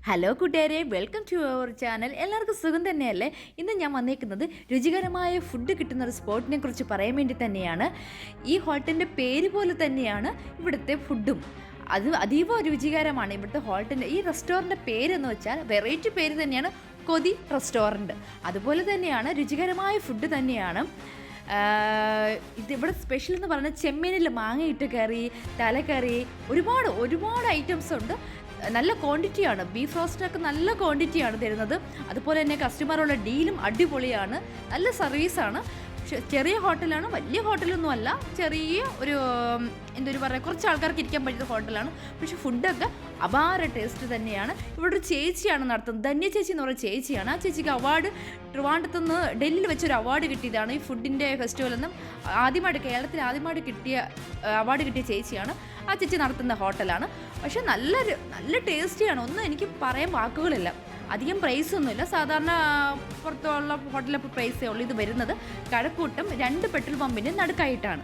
Hello കൂട്ടുകാരെ, welcome to our channel. എല്ലാവർക്കും സുഖം തന്നെയല്ലേ? ഇന്ന് ഞാൻ വന്നേക്കുന്നത് രുചികരമായ ഫുഡ് കിട്ടുന്ന ഒരു സ്പോട്ടിനെ കുറിച്ച് പറയാൻ വേണ്ടി തന്നെയാണ്. ഈ ഹോട്ടലിൻ്റെ പേര് പോലെ തന്നെയാണ് ഇവിടുത്തെ ഫുഡും. അത് അതീവ രുചികരമാണ്. ഇവിടുത്തെ ഹോട്ടലിൻ്റെ ഈ റെസ്റ്റോറൻറ്റിൻ്റെ പേരെന്ന് വെച്ചാൽ വെറൈറ്റി പേര് തന്നെയാണ്, കൊതി റെസ്റ്റോറൻറ്റ്. അതുപോലെ തന്നെയാണ് രുചികരമായ ഫുഡ് തന്നെയാണ്. ഇവിടെ സ്പെഷ്യൽ എന്ന് പറഞ്ഞാൽ ചെമ്മീനിൽ മാങ്ങയിട്ട് കറി, തലക്കറി, ഒരുപാട് ഐറ്റംസ് ഉണ്ട്. നല്ല ക്വാണ്ടിറ്റിയാണ്. ബീഫ് റോസ്റ്റൊക്കെ നല്ല ക്വാണ്ടിറ്റിയാണ് തരുന്നത്. അതുപോലെ തന്നെ കസ്റ്റമറുള്ള ഡീലും അടിപൊളിയാണ്. നല്ല സർവീസാണ്. ചെറിയ ഹോട്ടലാണ്, വലിയ ഹോട്ടലൊന്നും അല്ല. ചെറിയ ഒരു എന്തൊരു പറയുക, കുറച്ച് ആൾക്കാർക്ക് ഇരിക്കാൻ പറ്റുന്ന ഹോട്ടലാണ്. പക്ഷെ ഫുഡൊക്കെ അപാര ടേസ്റ്റ് തന്നെയാണ്. ഇവിടെ ഒരു ചേച്ചിയാണ് നടത്തുന്നത്, ധന്യ ചേച്ചി എന്ന് പറയുന്ന ചേച്ചിയാണ്. ആ ചേച്ചിക്ക് അവാർഡ് ട്രിവാൻഡ്രത്ത് നിന്ന് ഡൽഹിയിൽ വെച്ചൊരു അവാർഡ് കിട്ടിയതാണ്. ഈ ഫുഡിൻ്റെ ഫെസ്റ്റിവലിൽ നിന്നും കേരളത്തിൽ ആദ്യമായിട്ട് കിട്ടിയ അവാർഡ് കിട്ടിയ ചേച്ചിയാണ്. ആ ചേച്ചി നടത്തുന്ന ഹോട്ടലാണ്. പക്ഷെ നല്ല ടേസ്റ്റിയാണ്. ഒന്നും എനിക്ക് പറയാൻ വാക്കുകളില്ല. അധികം പ്രൈസൊന്നുമില്ല. സാധാരണ പുറത്തുള്ള ഹോട്ടലിലെ പ്രൈസേ ഉള്ളൂ. ഇത് വരുന്നത് കഴക്കൂട്ടം 2 പെട്രോൾ പമ്പിൻ്റെ നടുക്കായിട്ടാണ്.